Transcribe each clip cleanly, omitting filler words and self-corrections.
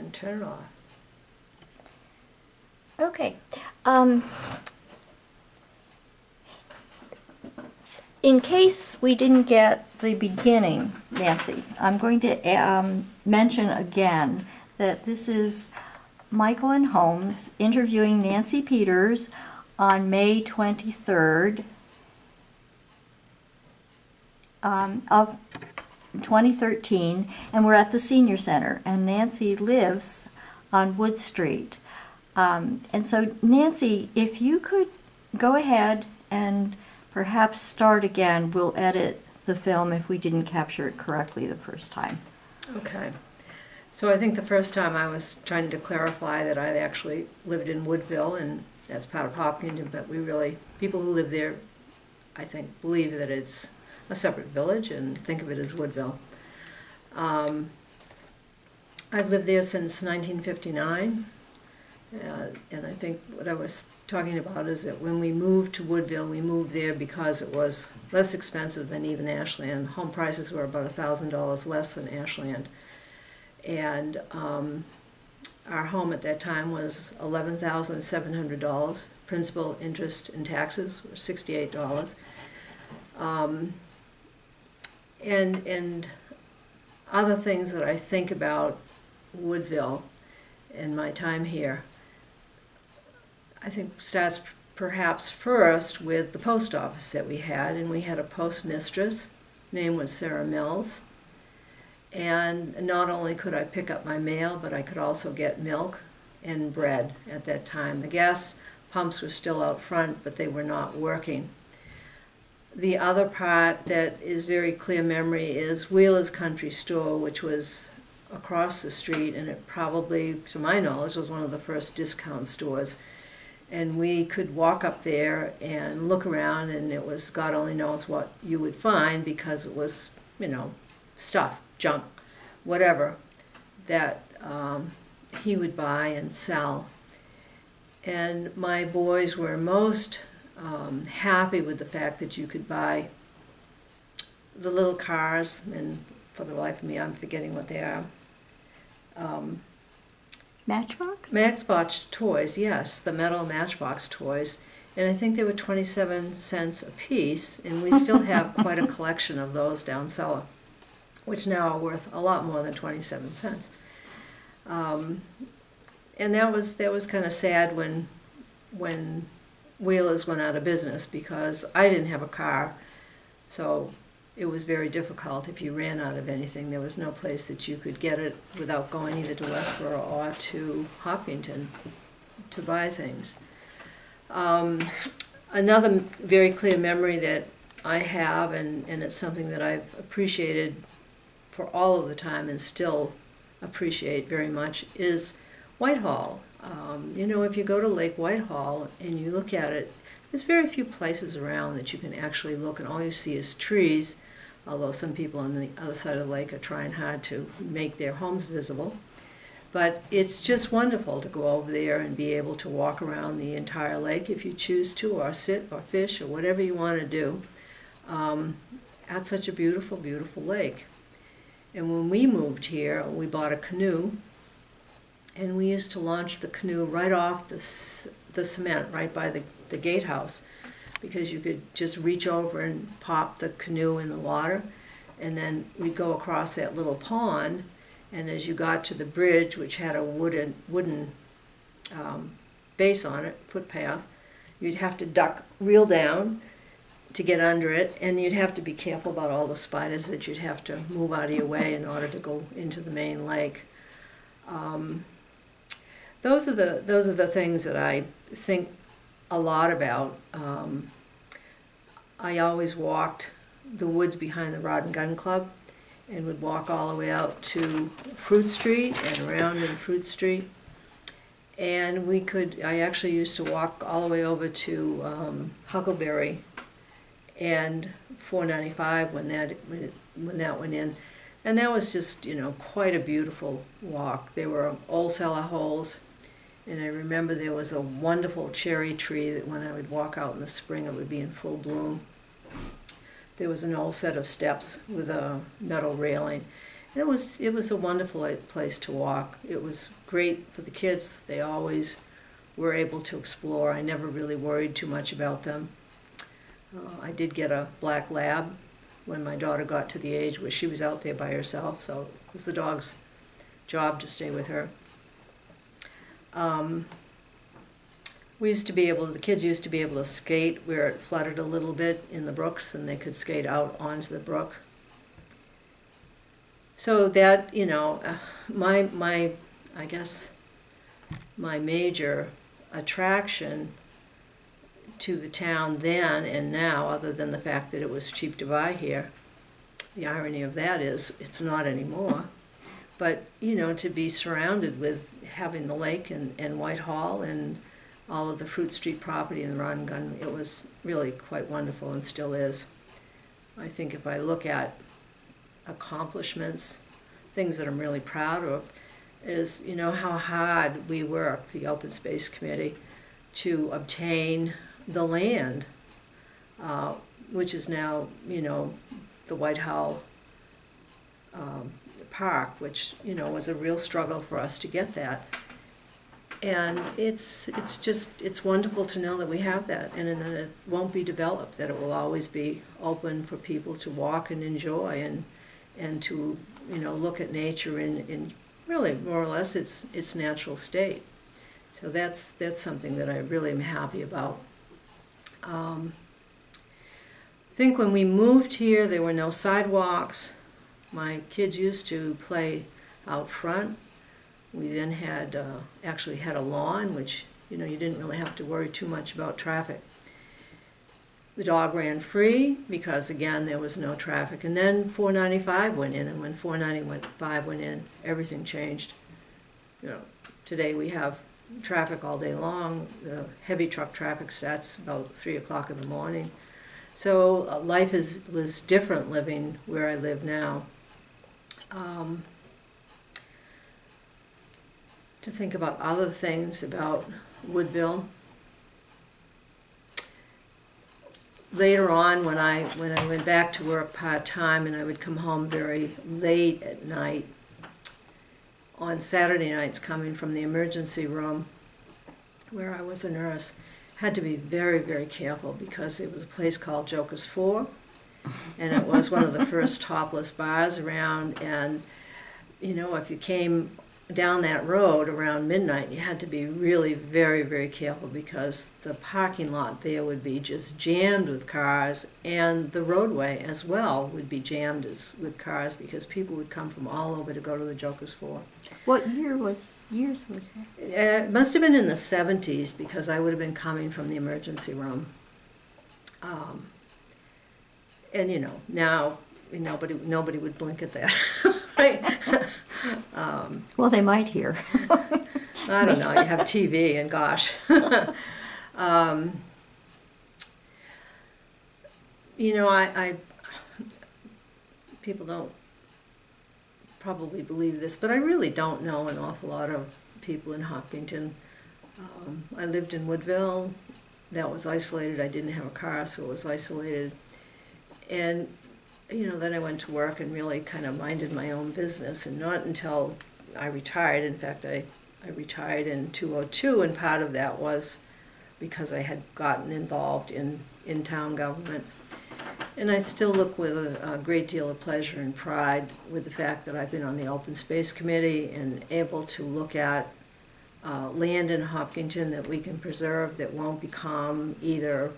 and turn it off. Okay. In case we didn't get the beginning, Nancy, I'm going to mention again that this is Michael and Holmes interviewing Nancy Peters on May 23rd of 2013, and we're at the Senior Center, and Nancy lives on Wood Street. And so, Nancy, if you could go ahead and perhaps start again, we'll edit the film if we didn't capture it correctly the first time. Okay. So I think the first time I was trying to clarify that I actually lived in Woodville, and that's part of Hopkinton, but people who live there, I think, believe that it's a separate village and think of it as Woodville. I've lived there since 1959, and I think what I was talking about is that when we moved to Woodville, we moved there because it was less expensive than even Ashland. Home prices were about $1,000 less than Ashland. And our home at that time was $11,700. Principal, interest, and taxes were $68. And other things that I think about Woodville and my time here, I think starts perhaps first with the post office that we had, and we had a postmistress. Her name was Sarah Mills. And not only could I pick up my mail, but I could also get milk and bread at that time. The gas pumps were still out front, but they were not working. The other part that is very clear memory is Wheeler's Country Store, which was across the street, and it probably, to my knowledge, was one of the first discount stores. And we could walk up there and look around, and it was God only knows what you would find, because it was, stuff, junk, whatever, that he would buy and sell. And my boys were most happy with the fact that you could buy the little cars, and for the life of me, I'm forgetting what they are. Matchbox? Matchbox toys, yes, the metal Matchbox toys. And I think they were 27 cents a piece, and we still have quite a collection of those down cellar, which now are worth a lot more than 27 cents. And that was kind of sad when Wheelers went out of business, because I didn't have a car, so it was very difficult. If you ran out of anything, there was no place that you could get it without going either to Westboro or to Hopkinton to buy things. Another very clear memory that I have, and it's something that I've appreciated for all of the time and still appreciate very much, is Whitehall. If you go to Lake Whitehall and you look at it, there's very few places around that you can actually look and all you see is trees, although some people on the other side of the lake are trying hard to make their homes visible. But it's just wonderful to go over there and be able to walk around the entire lake if you choose to, or sit or fish or whatever you want to do at such a beautiful, beautiful lake. And when we moved here, we bought a canoe, and we used to launch the canoe right off the cement right by the gatehouse, because you could just reach over and pop the canoe in the water, and then we'd go across that little pond, and as you got to the bridge, which had a wooden base on it, footpath, you'd have to duck real down to get under it, and you'd have to be careful about all the spiders that you'd have to move out of your way in order to go into the main lake. Those are the things that I think a lot about. I always walked the woods behind the Rod and Gun Club, and would walk all the way out to Fruit Street and around in Fruit Street. And I actually used to walk all the way over to Huckleberry and 495 when that went in. And that was just, quite a beautiful walk. There were old cellar holes, and I remember there was a wonderful cherry tree that when I would walk out in the spring, it would be in full bloom. There was an old set of steps with a metal railing. It was a wonderful place to walk. It was great for the kids. They always were able to explore. I never really worried too much about them. I did get a black lab when my daughter got to the age where she was out there by herself, so it was the dog's job to stay with her. The kids used to be able to skate where it flooded a little bit in the brooks, and they could skate out onto the brook. So that, I guess my major attraction to the town then and now, other than the fact that it was cheap to buy here, the irony of that is it's not anymore. But, to be surrounded with having the lake and Whitehall and all of the Fruit Street property in the Rod and Gun, it was really quite wonderful and still is. I think if I look at accomplishments, things that I'm really proud of, is, how hard we work, the Open Space Committee, to obtain the land, which is now, the Whitehall Park, which, was a real struggle for us to get that. And it's wonderful to know that we have that, and that it won't be developed, that it will always be open for people to walk and enjoy and to, look at nature in really more or less its natural state. So that's something that I really am happy about. I think when we moved here, there were no sidewalks. My kids used to play out front. We then actually had a lawn, which, you didn't really have to worry too much about traffic. The dog ran free because, again, there was no traffic. And then 495 went in, and when 495 went in, everything changed. Today we have traffic all day long. The heavy truck traffic starts about 3 o'clock in the morning. So life was different living where I live now. To think about other things about Woodville. Later on, when I went back to work part-time and I would come home very late at night, on Saturday nights coming from the emergency room where I was a nurse, had to be very, very careful because there was a place called Joker's 4, and it was one of the first topless bars around, and if you came down that road around midnight, you had to be really very, very careful because the parking lot there would be just jammed with cars, and the roadway as well would be jammed with cars because people would come from all over to go to the Joker's 4. What years was that? It must have been in the 70s because I would have been coming from the emergency room. And now nobody would blink at that. Right? Well, they might hear. I don't know. You have TV, and gosh. People don't probably believe this, but I really don't know an awful lot of people in Hopkinton. I lived in Woodville. That was isolated. I didn't have a car, so it was isolated. And then I went to work and really kind of minded my own business, and not until I retired. In fact, I retired in 2002, and part of that was because I had gotten involved in town government. And I still look with a great deal of pleasure and pride with the fact that I've been on the Open Space Committee and able to look at land in Hopkinton that we can preserve that won't become either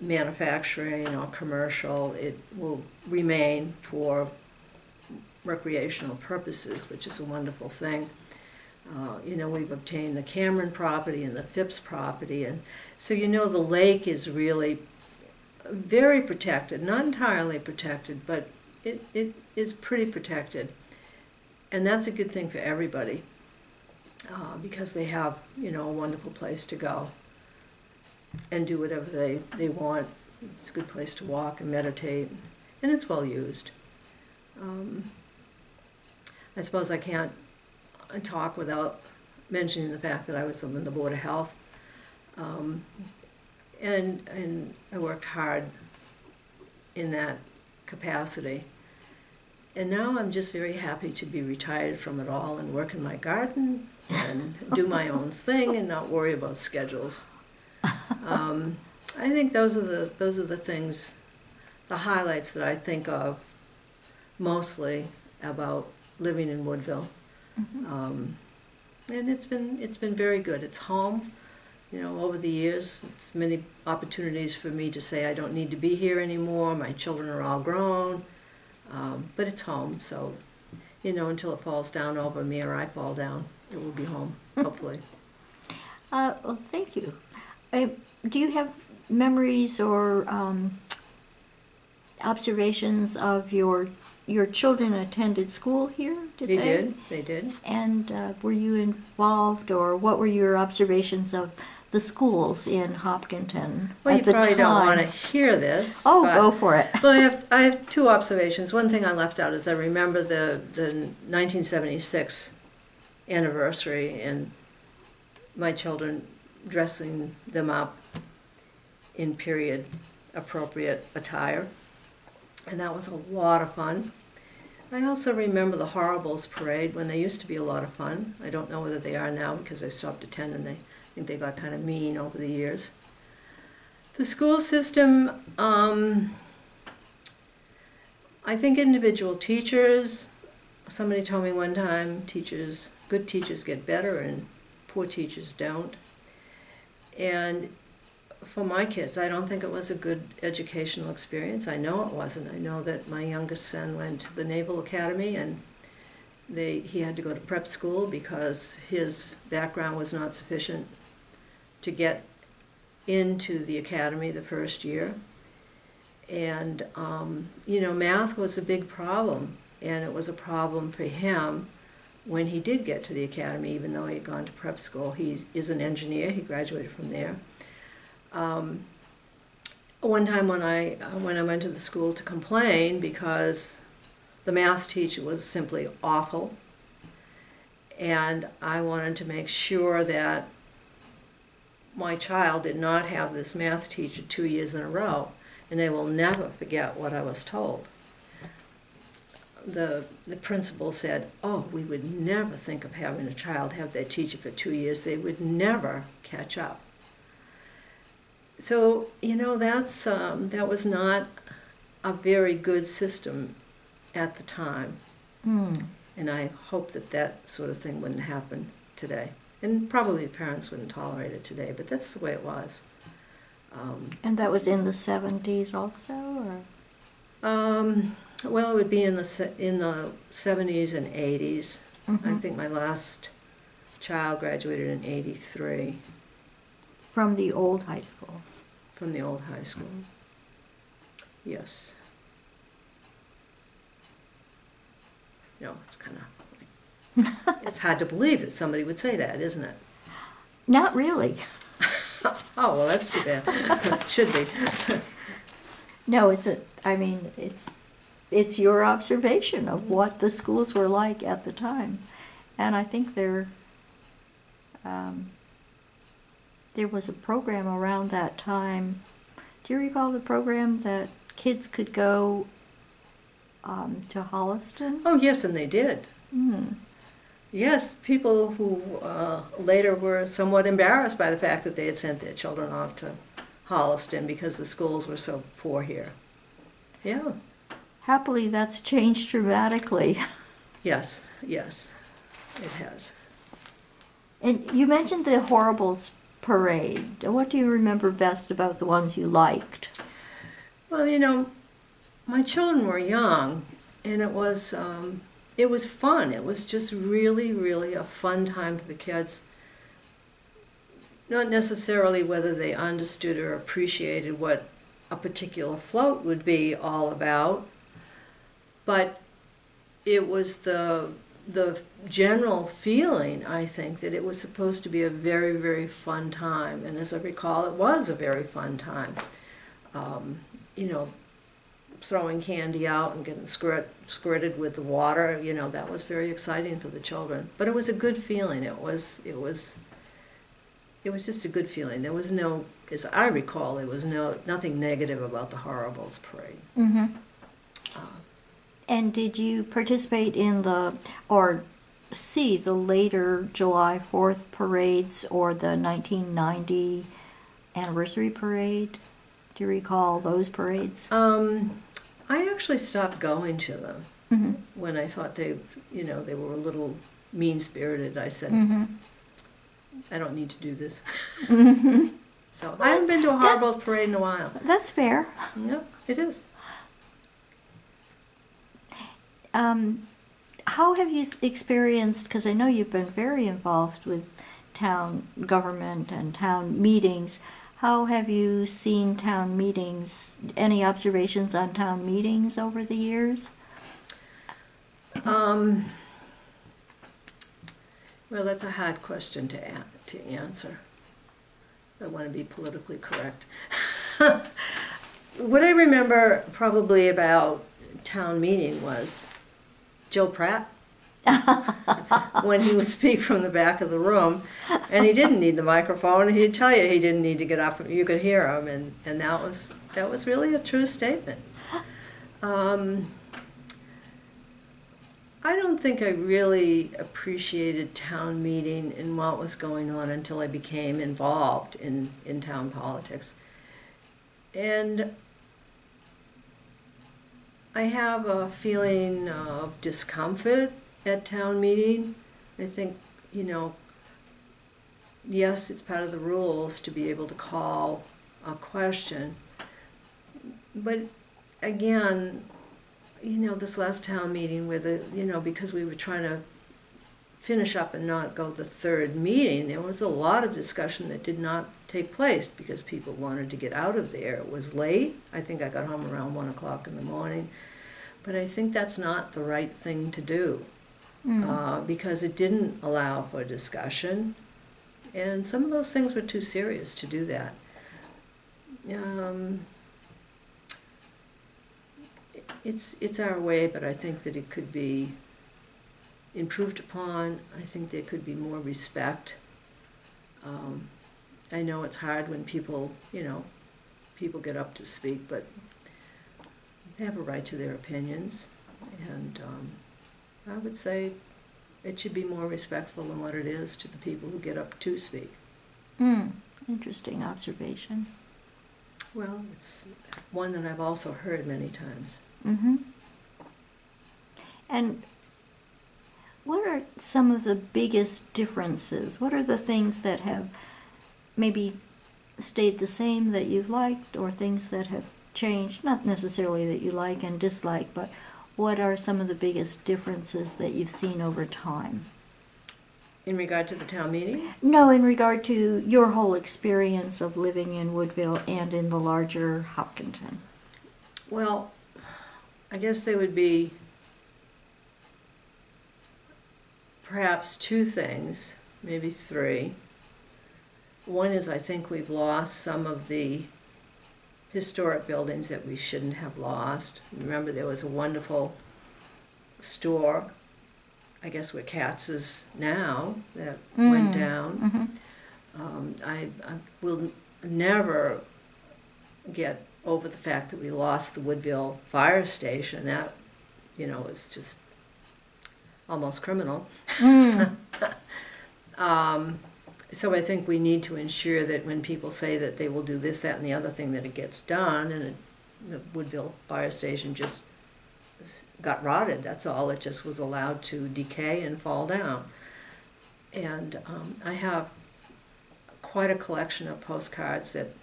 manufacturing or commercial. It will remain for recreational purposes, which is a wonderful thing. We've obtained the Cameron property and the Phipps property, and so the lake is really very protected, not entirely protected, but it is pretty protected, and that's a good thing for everybody because they have a wonderful place to go and do whatever they want. It's a good place to walk and meditate, and it's well used. I suppose I can't talk without mentioning the fact that I was on the Board of Health, and I worked hard in that capacity. And now I'm just very happy to be retired from it all and work in my garden and do my own thing and not worry about schedules. I think those are the things, the highlights that I think of mostly about living in Woodville. And it's been very good. It's home. You know, over the years, it's many opportunities for me to say I don't need to be here anymore. My children are all grown, but it's home. So, you know, until it falls down over me or I fall down, it will be home, hopefully. Well, thank you. Do you have memories or observations of your children attended school here? They did. And were you involved, or what were your observations of the schools in Hopkinton Well, at the time? You probably don't want to hear this. Oh, go for it. Well, I have two observations. One thing I left out is I remember the 1976 anniversary and my children dressing them up in period appropriate attire, and that was a lot of fun. I also remember the Horribles parade when they used to be a lot of fun. I don't know whether they are now because I stopped attending. I think they got kind of mean over the years. The school system, I think individual teachers, somebody told me one time, good teachers get better and poor teachers don't. And for my kids, I don't think it was a good educational experience. I know it wasn't. I know that my youngest son went to the Naval Academy and he had to go to prep school because his background was not sufficient to get into the academy the first year. And, you know, math was a big problem, and it was a problem for him when he did get to the academy, even though he had gone to prep school. He is an engineer. He graduated from there. One time when I went to the school to complain because the math teacher was simply awful, and I wanted to make sure that my child did not have this math teacher 2 years in a row, and they will never forget what I was told. The principal said, "Oh, we would never think of having a child have that teacher for 2 years. They would never catch up." So, you know, that was not a very good system at the time. And I hope that sort of thing wouldn't happen today. And probably the parents wouldn't tolerate it today, but that's the way it was. And that was in the 70s also, or? Well, it would be in the 70s and 80s. I think my last child graduated in 83. From the old high school? From the old high school. Yes. You know, it's kind of, it's hard to believe that somebody would say that, isn't it? Not really. Oh, well, that's too bad. Should be. No, it's your observation of what the schools were like at the time. And I think there was a program around that time. Do you recall the program that kids could go to Holliston? Oh, yes, and they did. Yes, people who later were somewhat embarrassed by the fact that they had sent their children off to Holliston because the schools were so poor here. Yeah. Happily, that's changed dramatically. Yes, yes, it has. And you mentioned the Horribles parade. What do you remember best about the ones you liked? Well, you know, my children were young, and it was fun. It was just really, really a fun time for the kids. Not necessarily whether they understood or appreciated what a particular float would be all about, but it was the general feeling, I think, that it was supposed to be a very, very fun time. And as I recall, it was a very fun time. You know, throwing candy out and getting squirted with the water, you know, that was very exciting for the children. But it was a good feeling. It was just a good feeling. There was no, as I recall, there was nothing negative about the Horribles parade. And did you participate in or see the later July 4th parades or the 1990 anniversary parade? Do you recall those parades? I actually stopped going to them Mm-hmm. when I thought they were a little mean-spirited. I said, Mm-hmm. I don't need to do this. Mm-hmm. So I haven't been to a Harbol's parade in a while. That's fair. Yep, it is. How have you experienced, because I know you've been very involved with town government and town meetings, how have you seen town meetings, any observations on town meetings over the years? Well, that's a hard question to answer. I want to be politically correct. What I remember probably about town meeting was Joe Pratt when he would speak from the back of the room, and he didn't need the microphone. He'd tell you he didn't need to get up. You could hear him, and that was really a true statement. I don't think I really appreciated town meeting and what was going on until I became involved in town politics. And I have a feeling of discomfort at town meeting. I think, yes, it's part of the rules to be able to call a question. But again, this last town meeting where because we were trying to finish up and not go the third meeting, there was a lot of discussion that did not take place because people wanted to get out of there. It was late. I think I got home around 1 o'clock in the morning. But I think that's not the right thing to do because it didn't allow for discussion. And some of those things were too serious to do that. It's our way, but I think that it could be improved upon. I think there could be more respect. I know it's hard when people get up to speak, but they have a right to their opinions. And I would say it should be more respectful than what it is to the people who get up to speak. Interesting observation. Well, it's one that I've also heard many times. Mm-hmm. And what are some of the biggest differences? What are the things that have maybe stayed the same that you've liked, or things that have changed? Not necessarily that you like and dislike, but what are some of the biggest differences that you've seen over time? In regard to the town meeting? No, in regard to your whole experience of living in Woodville and in the larger Hopkinton. Well, I guess there would be perhaps two things, maybe three. One is I think we've lost some of the historic buildings that we shouldn't have lost. Remember, there was a wonderful store, I guess where Katz is now, that went down. Mm-hmm. I will never get over the fact that we lost the Woodville fire station. That, is just almost criminal. So I think we need to ensure that when people say that they will do this, that, and the other thing, that it gets done. And the Woodville fire station just got rotted. That's all. It just was allowed to decay and fall down. And I have quite a collection of postcards that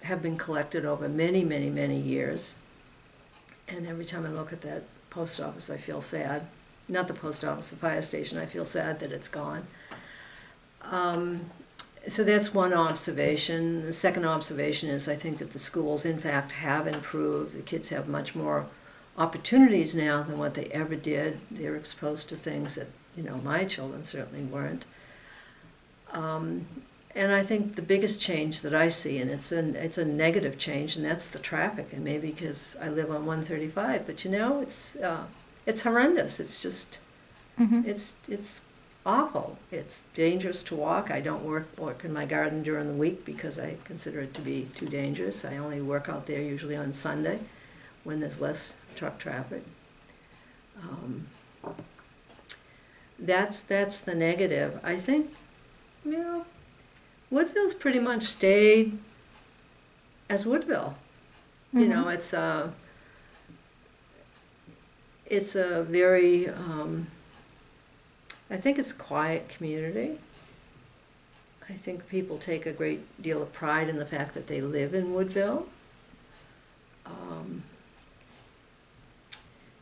have been collected over many, many, many years. And every time I look at that post office, I feel sad. Not the post office, the fire station. I feel sad that it's gone. So that's one observation. The second observation is I think that the schools, in fact, have improved. The kids have much more opportunities now than what they ever did. They're exposed to things that, my children certainly weren't. And I think the biggest change that I see, and it's a negative change, and that's the traffic. And maybe because I live on 135, but it's horrendous. It's just, it's awful. It's dangerous to walk. I don't work in my garden during the week because I consider it to be too dangerous. I only work out there usually on Sunday when there's less truck traffic. That's the negative. I think, you know, Woodville's pretty much stayed as Woodville. You know, it's a very, I think it's a quiet community. I think people take a great deal of pride in the fact that they live in Woodville.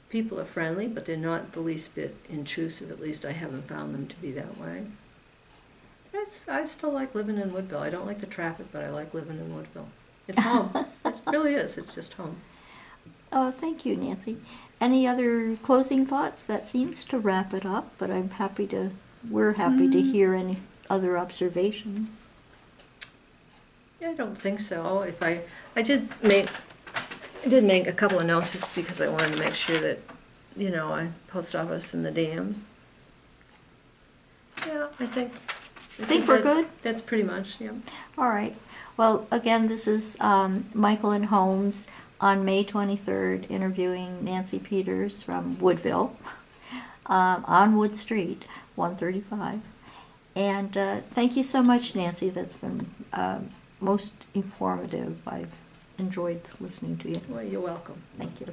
People are friendly, but they're not the least bit intrusive. At least I haven't found them to be that way. I still like living in Woodville. I don't like the traffic, but I like living in Woodville. It's home. It really is. It's just home. Oh, thank you, Nancy. Any other closing thoughts? That seems to wrap it up, but we're happy to hear any other observations. Yeah, I don't think so. I did make a couple of notes just because I wanted to make sure that, you know, post office and the dam. Yeah, I think we're good? That's pretty much, yeah. All right. Well, again, this is Michael and Holmes on May 23rd interviewing Nancy Peters from Woodville on Wood Street, 135. And thank you so much, Nancy. That's been most informative. I've enjoyed listening to you. Well, you're welcome. Thank you.